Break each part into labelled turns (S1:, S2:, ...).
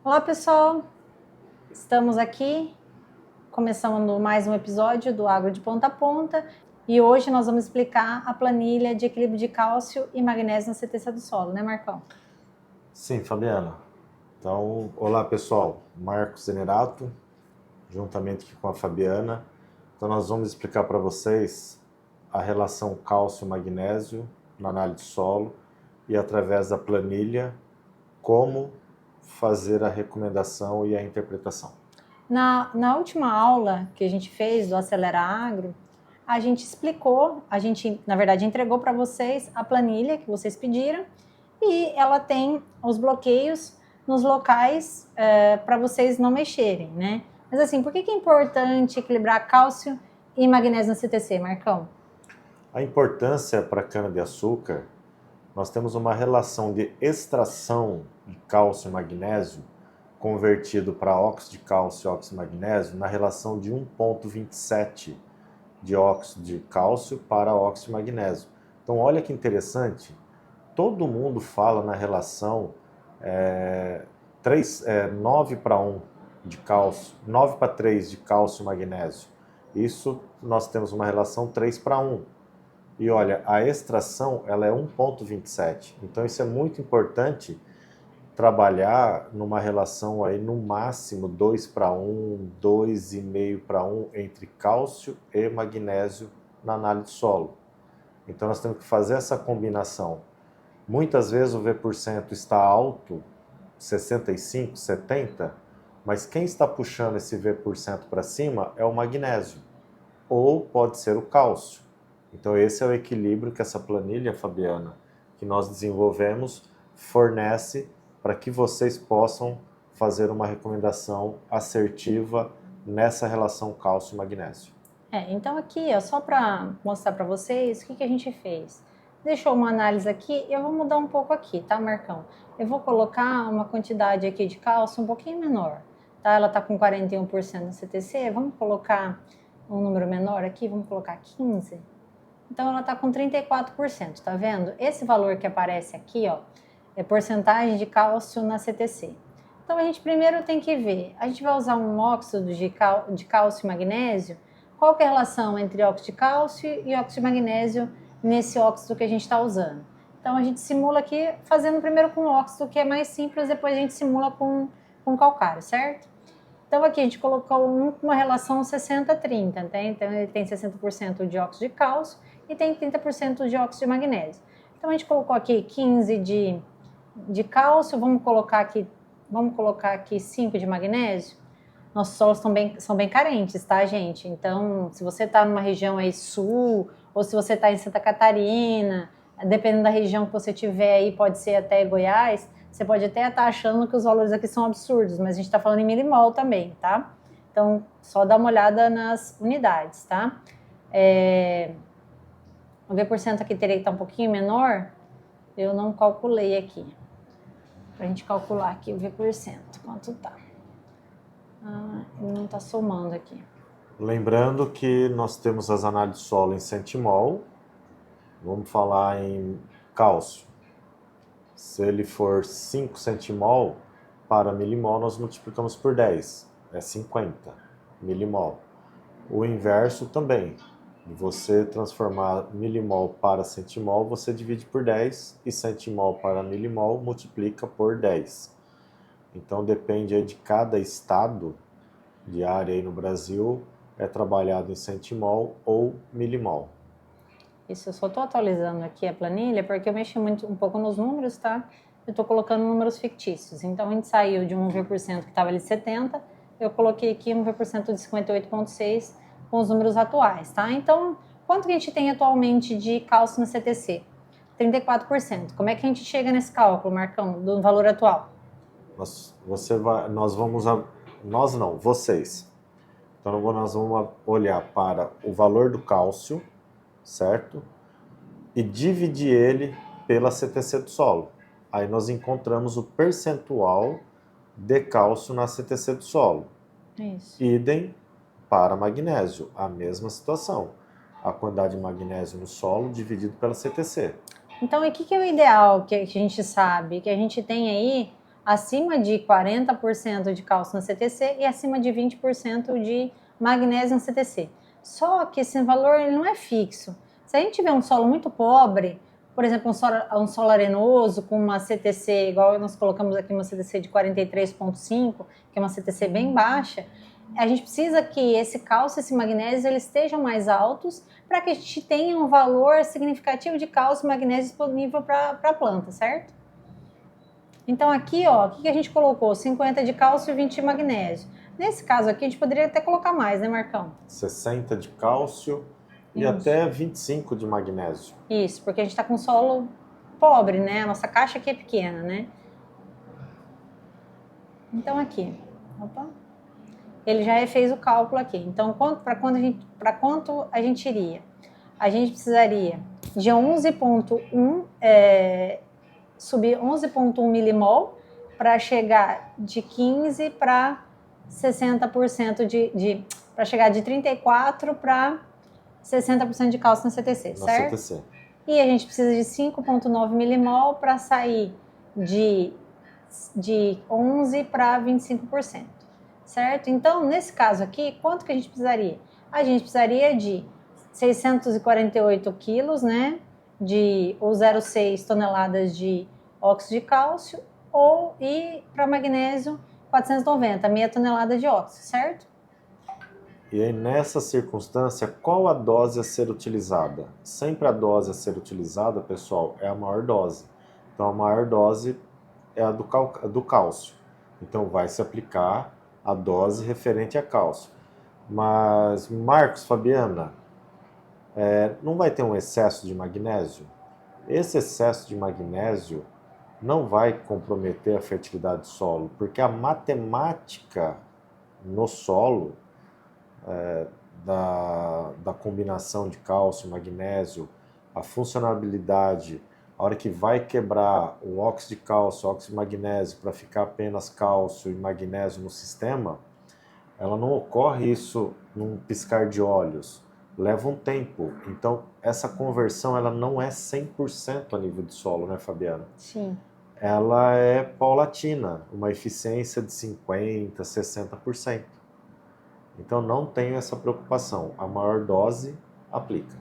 S1: Olá pessoal, estamos aqui começando mais um episódio do Agro de Ponta a Ponta e hoje nós vamos explicar a planilha de equilíbrio de cálcio e magnésio na CTC do solo, né Marcão?
S2: Sim, Fabiana. Então, olá pessoal, Marcos Zenerato, juntamente aqui com a Fabiana. Então nós vamos explicar para vocês a relação cálcio-magnésio na análise de solo e através da planilha como fazer a recomendação e a interpretação.
S1: Na última aula que a gente fez do Acelera Agro, a gente explicou, na verdade entregou para vocês a planilha que vocês pediram e ela tem os bloqueios nos locais para vocês não mexerem, né? Mas assim, por que é importante equilibrar cálcio e magnésio na CTC, Marcão?
S2: A importância para a cana-de-açúcar, nós temos uma relação de extração de cálcio e magnésio convertido para óxido de cálcio e óxido de magnésio na relação de 1,27 de óxido de cálcio para óxido de magnésio. Então olha que interessante, todo mundo fala na relação 9 para 1 de cálcio, 9 para 3 de cálcio e magnésio. Isso nós temos uma relação 3 para 1. E olha, a extração ela é 1,27. Então isso é muito importante trabalhar numa relação aí no máximo 2 para 1, 2,5 para 1 entre cálcio e magnésio na análise de solo. Então nós temos que fazer essa combinação. Muitas vezes o V% está alto, 65, 70, mas quem está puxando esse V% para cima é o magnésio, ou pode ser o cálcio. Então esse é o equilíbrio que essa planilha, Fabiana, que nós desenvolvemos, fornece para que vocês possam fazer uma recomendação assertiva nessa relação cálcio e magnésio.
S1: Então aqui, ó, só para mostrar para vocês o que a gente fez. Deixou uma análise aqui, eu vou mudar um pouco aqui, tá, Marcão? Eu vou colocar uma quantidade aqui de cálcio um pouquinho menor, tá? Ela tá com 41% no CTC, vamos colocar um número menor aqui, vamos colocar 15. Então ela tá com 34%, tá vendo? Esse valor que aparece aqui, ó, é porcentagem de cálcio na CTC. Então a gente primeiro tem que ver, a gente vai usar um óxido de cálcio e magnésio. Qual que é a relação entre óxido de cálcio e óxido de magnésio nesse óxido que a gente está usando? Então a gente simula aqui, fazendo primeiro com óxido, que é mais simples, depois a gente simula com calcário, certo? Então aqui a gente colocou uma relação 60-30, tá? Então ele tem 60% de óxido de cálcio e tem 30% de óxido de magnésio. Então a gente colocou aqui 15 de cálcio, vamos colocar aqui 5 de magnésio. Nossos solos são bem carentes, tá, gente? Então, se você está numa região aí sul, ou se você está em Santa Catarina, dependendo da região que você tiver aí, pode ser até Goiás, você pode até estar achando que os valores aqui são absurdos, mas a gente está falando em milimol também, tá? Então, só dá uma olhada nas unidades, tá? O V% aqui teria que estar um pouquinho menor, eu não calculei aqui. Pra gente calcular aqui o V%, quanto tá. Ele não está somando aqui.
S2: Lembrando que nós temos as análises de solo em centimol, vamos falar em cálcio. Se ele for 5 centimol para milimol, nós multiplicamos por 10, é 50 milimol. O inverso também, você transformar milimol para centimol, você divide por 10 e centimol para milimol multiplica por 10. Então depende aí de cada estado de área aí no Brasil, é trabalhado em centimol ou milimol.
S1: Isso, eu só estou atualizando aqui a planilha porque eu mexi um pouco nos números, tá? Eu estou colocando números fictícios. Então a gente saiu de um V% que estava ali 70, eu coloquei aqui um V% de 58,6 com os números atuais, tá? Então, quanto que a gente tem atualmente de cálcio na CTC? 34%. Como é que a gente chega nesse cálculo, Marcão, do valor atual?
S2: Vocês. Então nós vamos olhar para o valor do cálcio, certo? E dividir ele pela CTC do solo. Aí nós encontramos o percentual de cálcio na CTC do solo.
S1: Isso.
S2: Idem para magnésio, a mesma situação. A quantidade de magnésio no solo dividido pela CTC.
S1: Então, o que é o ideal que a gente sabe? Que a gente tem aí acima de 40% de cálcio na CTC e acima de 20% de magnésio na CTC. Só que esse valor ele não é fixo. Se a gente tiver um solo muito pobre, por exemplo, um solo arenoso com uma CTC, igual nós colocamos aqui uma CTC de 43,5, que é uma CTC bem baixa, a gente precisa que esse cálcio e esse magnésio eles estejam mais altos para que a gente tenha um valor significativo de cálcio e magnésio disponível para a planta, certo? Então aqui, ó, o que a gente colocou? 50 de cálcio e 20 de magnésio. Nesse caso aqui, a gente poderia até colocar mais, né, Marcão?
S2: 60 de cálcio e até 25 de magnésio.
S1: Isso, porque a gente está com solo pobre, né? A nossa caixa aqui é pequena, né? Então aqui, opa, ele já fez o cálculo aqui. Então, para quanto a gente iria? A gente precisaria de 11,1, subir 11,1 milimol para chegar de 15 para 60% para chegar de 34 para 60% de cálcio na CTC, certo?
S2: Na CTC.
S1: E a gente precisa de 5,9 milimol para sair de 11 para 25%, certo? Então, nesse caso aqui, quanto que a gente precisaria? A gente precisaria de 648 quilos, né? Ou 0,6 toneladas de óxido de cálcio, e para magnésio, 490, meia tonelada de óxido, certo?
S2: E aí, nessa circunstância, qual a dose a ser utilizada? Sempre a dose a ser utilizada, pessoal, é a maior dose. Então, a maior dose é a do cálcio. Então, vai se aplicar a dose referente a cálcio. Mas, Marcos, Fabiana, não vai ter um excesso de magnésio? Esse excesso de magnésio não vai comprometer a fertilidade do solo, porque a matemática no solo da combinação de cálcio e magnésio, a funcionalidade, a hora que vai quebrar o óxido de cálcio, o óxido de magnésio, para ficar apenas cálcio e magnésio no sistema, ela não ocorre isso num piscar de olhos, leva um tempo. Então, essa conversão ela não é 100% a nível de solo, né, Fabiana?
S1: Sim.
S2: Ela é paulatina, uma eficiência de 50%, 60%. Então, não tenho essa preocupação. A maior dose aplica.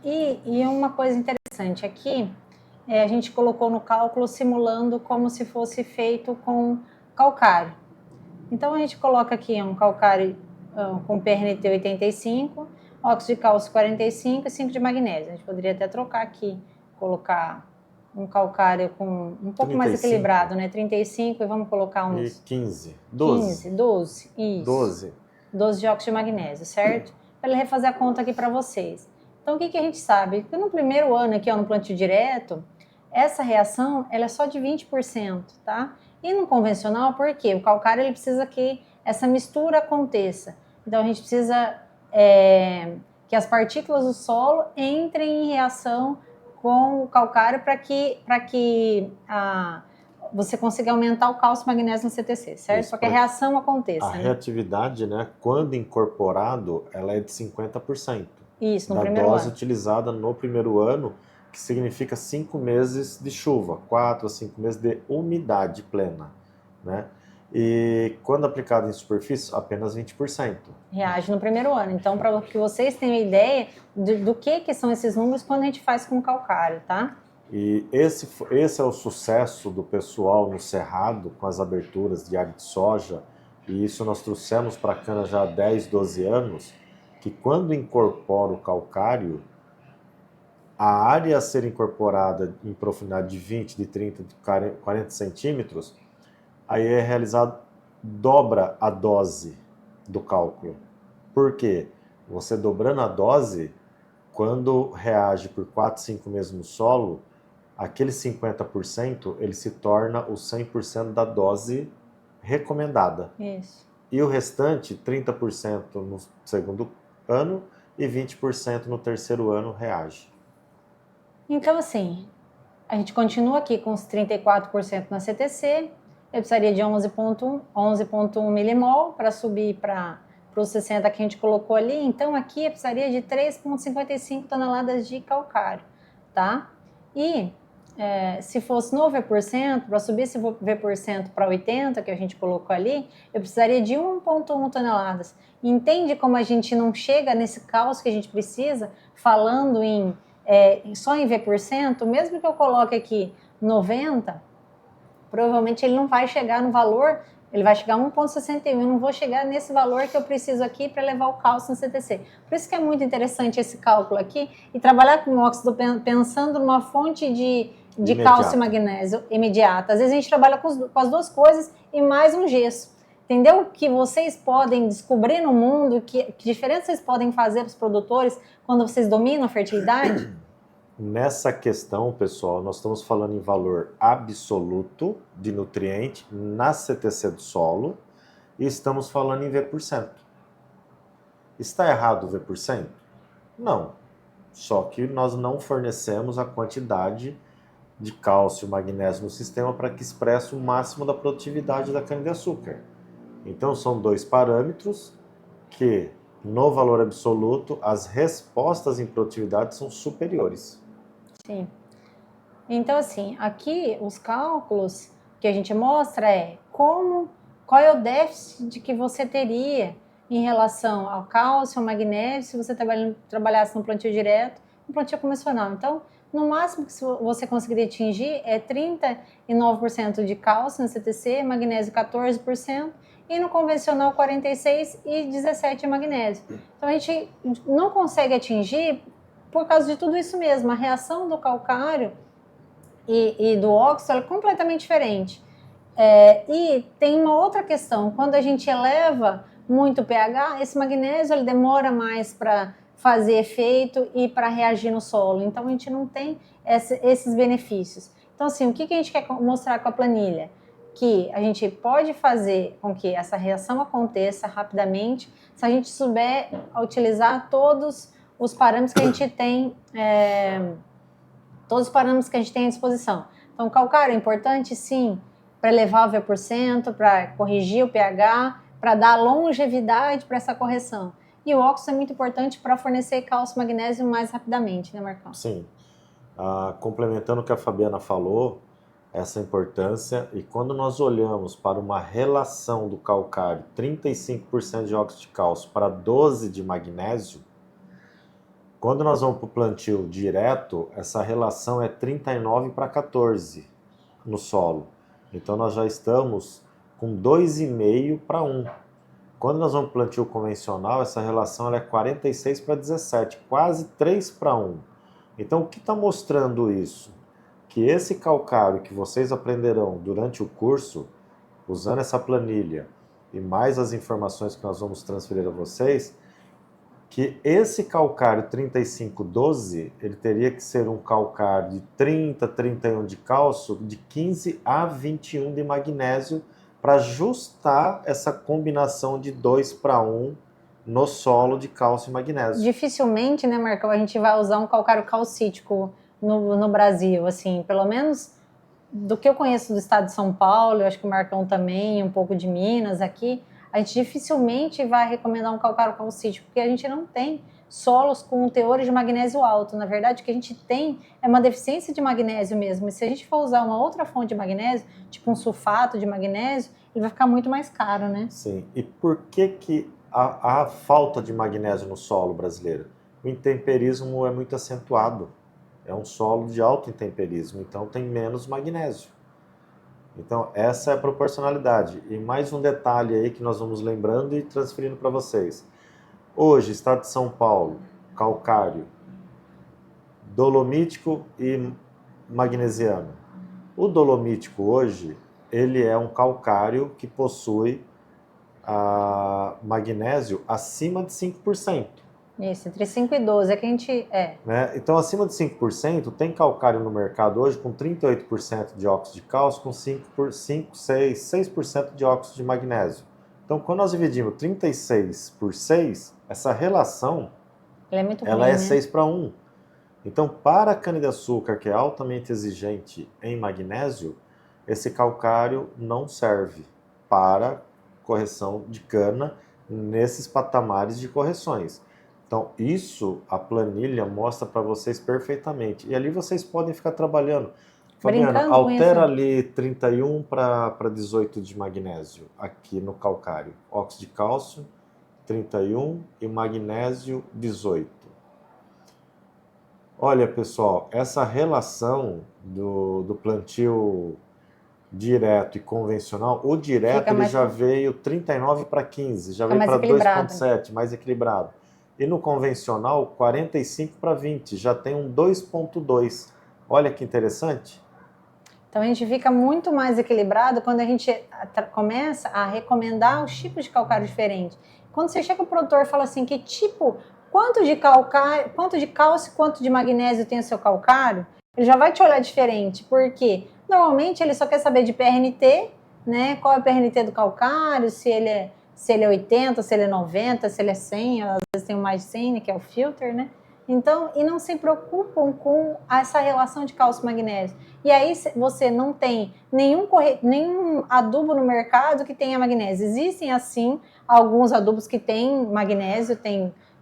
S1: E uma coisa interessante aqui, a gente colocou no cálculo simulando como se fosse feito com calcário. Então, a gente coloca aqui um calcário com PRNT 85, óxido de cálcio 45 e 5 de magnésio. A gente poderia até trocar aqui, colocar um calcário com um pouco
S2: 35.
S1: mais equilibrado, né? 35 e vamos colocar uns...
S2: E 15. 12.
S1: 15, 12, isso. 12 de óxido de magnésio, certo? Para ele refazer a conta aqui para vocês. Então, o que a gente sabe? Que no primeiro ano aqui, ó, no plantio direto, essa reação ela é só de 20%, tá? E no convencional, por quê? O calcário ele precisa que essa mistura aconteça. Então, a gente precisa que as partículas do solo entrem em reação com o calcário para que você consiga aumentar o cálcio e magnésio no CTC, certo?
S2: Isso,
S1: para que a reação aconteça.
S2: A reatividade, né, quando incorporado, ela é de 50%.
S1: Isso, no
S2: da
S1: primeiro
S2: dose
S1: ano.
S2: utilizada no primeiro ano, que significa 5 meses de chuva, 4 a 5 meses de umidade plena, né? E quando aplicado em superfície, apenas 20%.
S1: Reage no primeiro ano. Então, para que vocês tenham ideia do que são esses números quando a gente faz com calcário, tá?
S2: E esse é o sucesso do pessoal no Cerrado, com as aberturas de área de soja, e isso nós trouxemos para a cana já há 10, 12 anos, que quando incorpora o calcário, a área a ser incorporada em profundidade de 20, de 30, de 40 centímetros, aí é realizado, dobra a dose do cálculo. Por quê? Você dobrando a dose, quando reage por 4, 5 meses no solo, aquele 50% ele se torna o 100% da dose recomendada.
S1: Isso.
S2: E o restante, 30% no segundo ano e 20% no terceiro ano reage.
S1: Então, assim, a gente continua aqui com os 34% na CTC, eu precisaria de 11,1 milimol para subir para os 60 que a gente colocou ali, então aqui eu precisaria de 3,55 toneladas de calcário, tá? E se fosse no V%, para subir esse V% para 80, que a gente colocou ali, eu precisaria de 1,1 toneladas. Entende como a gente não chega nesse cálcio que a gente precisa, falando só em V%? Mesmo que eu coloque aqui 90, provavelmente ele não vai chegar no valor, ele vai chegar a 1,61. Eu não vou chegar nesse valor que eu preciso aqui para levar o cálcio no CTC. Por isso que é muito interessante esse cálculo aqui e trabalhar com o óxido pensando numa fonte de cálcio e magnésio imediata. Às vezes a gente trabalha com as duas coisas e mais um gesso. Entendeu? Que vocês podem descobrir no mundo, que diferença vocês podem fazer para os produtores quando vocês dominam a fertilidade?
S2: Nessa questão, pessoal, nós estamos falando em valor absoluto de nutriente na CTC do solo e estamos falando em V%. Está errado o V%? Não. Só que nós não fornecemos a quantidade de cálcio e magnésio no sistema para que expresse o máximo da produtividade da cana-de-açúcar. Então são dois parâmetros que, no valor absoluto, as respostas em produtividade são superiores.
S1: Sim. Então, assim, aqui os cálculos que a gente mostra qual é o déficit que você teria em relação ao cálcio, ao magnésio, se você trabalhasse no plantio direto, no plantio convencional. Então, no máximo que você conseguiria atingir é 39% de cálcio no CTC, magnésio 14%, e no convencional 46% e 17% de magnésio. Então, a gente não consegue atingir por causa de tudo isso mesmo. A reação do calcário e do óxido é completamente diferente. E tem uma outra questão. Quando a gente eleva muito o pH, esse magnésio ele demora mais para fazer efeito e para reagir no solo. Então, a gente não tem esses benefícios. Então, assim, o que a gente quer mostrar com a planilha? Que a gente pode fazer com que essa reação aconteça rapidamente se a gente souber utilizar todos os parâmetros que a gente tem, todos os parâmetros que a gente tem à disposição. Então, o calcário é importante, sim, para elevar o V%, para corrigir o pH, para dar longevidade para essa correção. E o óxido é muito importante para fornecer cálcio e magnésio mais rapidamente, né, Marcão?
S2: Sim. Complementando o que a Fabiana falou, essa importância, e quando nós olhamos para uma relação do calcário, 35% de óxido de cálcio para 12% de magnésio, quando nós vamos para o plantio direto, essa relação é 39 para 14 no solo. Então nós já estamos com 2,5 para 1. Quando nós vamos para o plantio convencional, essa relação ela é 46 para 17, quase 3 para 1. Então o que está mostrando isso? Que esse calcário que vocês aprenderão durante o curso, usando essa planilha e mais as informações que nós vamos transferir a vocês, que esse calcário 3512, ele teria que ser um calcário de 30, 31 de cálcio, de 15 a 21 de magnésio, para ajustar essa combinação de 2 para 1 no solo de cálcio e magnésio.
S1: Dificilmente, né, Marcão, a gente vai usar um calcário calcítico no Brasil, assim, pelo menos do que eu conheço do estado de São Paulo, eu acho que o Marcão também, um pouco de Minas aqui, a gente dificilmente vai recomendar um calcário calcítico, porque a gente não tem solos com teores de magnésio alto. Na verdade, o que a gente tem é uma deficiência de magnésio mesmo. E se a gente for usar uma outra fonte de magnésio, tipo um sulfato de magnésio, ele vai ficar muito mais caro, né?
S2: Sim. E por que há falta de magnésio no solo brasileiro? O intemperismo é muito acentuado. É um solo de alto intemperismo, então tem menos magnésio. Então, essa é a proporcionalidade. E mais um detalhe aí que nós vamos lembrando e transferindo para vocês. Hoje, estado de São Paulo, calcário, dolomítico e magnesiano. O dolomítico hoje, ele é um calcário que possui magnésio acima de 5%.
S1: Isso, entre 5 e 12 é que a gente...
S2: Né? Então, acima de 5%, tem calcário no mercado hoje com 38% de óxido de cálcio, com 6% de óxido de magnésio. Então, quando nós dividimos 36 por 6, essa relação
S1: ela
S2: é 6 para 1. Então, para a cana-de-açúcar, que é altamente exigente em magnésio, esse calcário não serve para correção de cana nesses patamares de correções. Então, isso a planilha mostra para vocês perfeitamente. E ali vocês podem ficar trabalhando. Fabiana,
S1: brincando com isso.
S2: altera ali 31 para 18 de magnésio aqui no calcário. Óxido de cálcio, 31 e magnésio, 18. Olha, pessoal, essa relação do plantio direto e convencional, o direto
S1: Fica
S2: ele
S1: mais-
S2: já veio 39 para 15, já
S1: Fica
S2: veio
S1: mais
S2: para
S1: equilibrado.
S2: 2,7, mais equilibrado. E no convencional, 45 para 20, já tem um 2,2. Olha que interessante.
S1: Então a gente fica muito mais equilibrado quando a gente começa a recomendar os tipos de calcário diferentes. Quando você chega o produtor e fala assim, que tipo, quanto de calcário, quanto de cálcio, quanto de magnésio tem o seu calcário, ele já vai te olhar diferente, porque normalmente ele só quer saber de PRNT, né? Qual é o PRNT do calcário, se ele é 80, se ele é 90, se ele é 100, às vezes tem o mais de 100, né, que é o filter, né? Então, e não se preocupam com essa relação de cálcio e magnésio. E aí você não tem nenhum adubo no mercado que tenha magnésio. Existem, assim, alguns adubos que têm magnésio,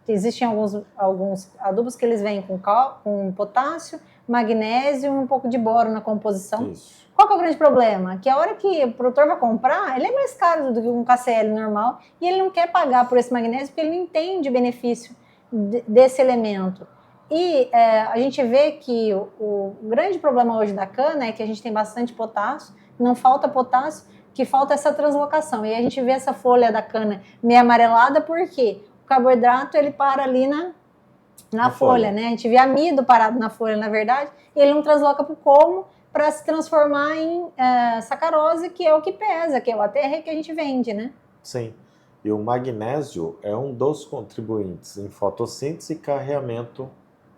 S1: existem alguns adubos que eles vêm com potássio, magnésio e um pouco de boro na composição.
S2: Isso.
S1: Qual que é o grande problema? Que a hora que o produtor vai comprar, ele é mais caro do que um KCl normal e ele não quer pagar por esse magnésio porque ele não entende o benefício desse elemento. E a gente vê que o grande problema hoje da cana é que a gente tem bastante potássio, não falta potássio, que falta essa translocação. E a gente vê essa folha da cana meio amarelada porque o carboidrato ele para ali na folha, né? A gente vê amido parado na folha, na verdade, e ele não transloca para o colmo para se transformar em sacarose, que é o que pesa, que é o ATR que a gente vende, né?
S2: Sim. E o magnésio é um dos contribuintes em fotossíntese e carreamento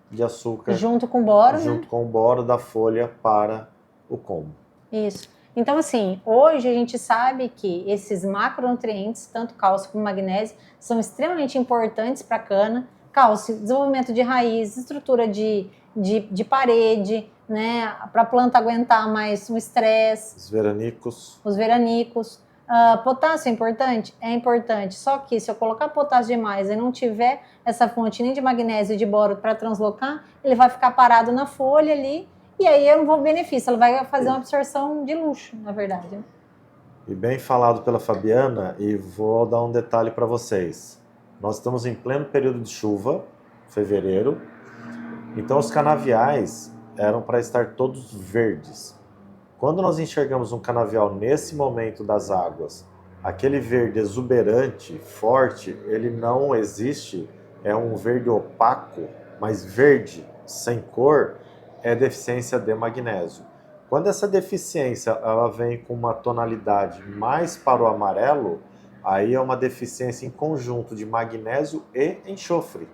S2: de açúcar.
S1: Junto com o boro,
S2: junto
S1: né?
S2: com o boro da folha para o colmo.
S1: Isso. Então, assim, hoje a gente sabe que esses macronutrientes, tanto cálcio como magnésio, são extremamente importantes para a cana. Cálcio, desenvolvimento de raiz, estrutura de parede, né? Para a planta aguentar mais um estresse. Os veranicos. Potássio é importante? É importante. Só que se eu colocar potássio demais e não tiver essa fonte nem de magnésio e de boro para translocar, ele vai ficar parado na folha ali e aí eu não vou benefício. Ela vai fazer uma absorção de luxo, na verdade. Né?
S2: E bem falado pela Fabiana, e vou dar um detalhe para vocês. Nós estamos em pleno período de chuva, fevereiro, então os canaviais eram para estar todos verdes. Quando nós enxergamos um canavial nesse momento das águas, aquele verde exuberante, forte, ele não existe, é um verde opaco, mas verde, sem cor, é deficiência de magnésio. Quando essa deficiência ela vem com uma tonalidade mais para o amarelo, aí é uma deficiência em conjunto de magnésio e enxofre.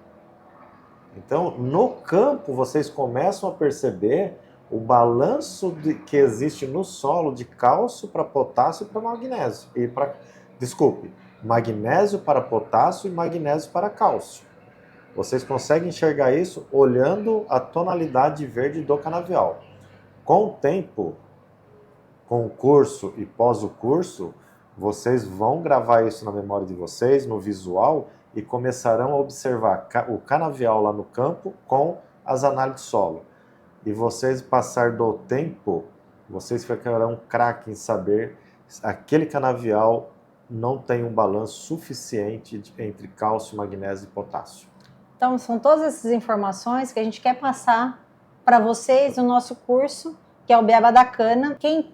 S2: Então, no campo, vocês começam a perceber o balanço que existe no solo de cálcio para potássio e para magnésio. Magnésio para potássio e magnésio para cálcio. Vocês conseguem enxergar isso olhando a tonalidade verde do canavial. Com o tempo, com o curso e pós o curso, vocês vão gravar isso na memória de vocês, no visual, e começarão a observar o canavial lá no campo com as análises de solo. E vocês, passar do tempo, vocês ficarão craque em saber se aquele canavial não tem um balanço suficiente entre cálcio, magnésio e potássio.
S1: Então, são todas essas informações que a gente quer passar para vocês no nosso curso, que é o Beabá da Cana. Quem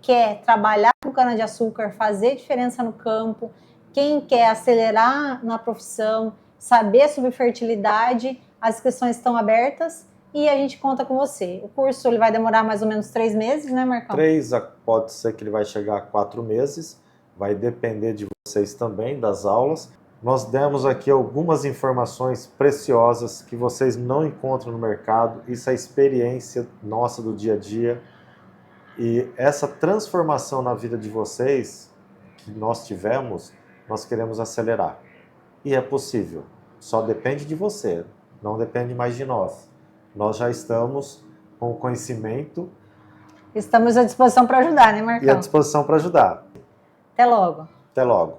S1: quer trabalhar com cana-de-açúcar, fazer diferença no campo, quem quer acelerar na profissão, saber sobre fertilidade, as inscrições estão abertas e a gente conta com você. O curso ele vai demorar mais ou menos 3 meses, né, Marcão?
S2: 3, pode ser que ele vai chegar a 4 meses, vai depender de vocês também, das aulas. Nós demos aqui algumas informações preciosas que vocês não encontram no mercado, isso é experiência nossa do dia a dia. E essa transformação na vida de vocês, que nós tivemos, nós queremos acelerar. E é possível, só depende de você, não depende mais de nós. Nós já estamos com o conhecimento.
S1: Estamos à disposição para ajudar, né, Marcão?
S2: E à disposição para ajudar.
S1: Até logo.
S2: Até logo.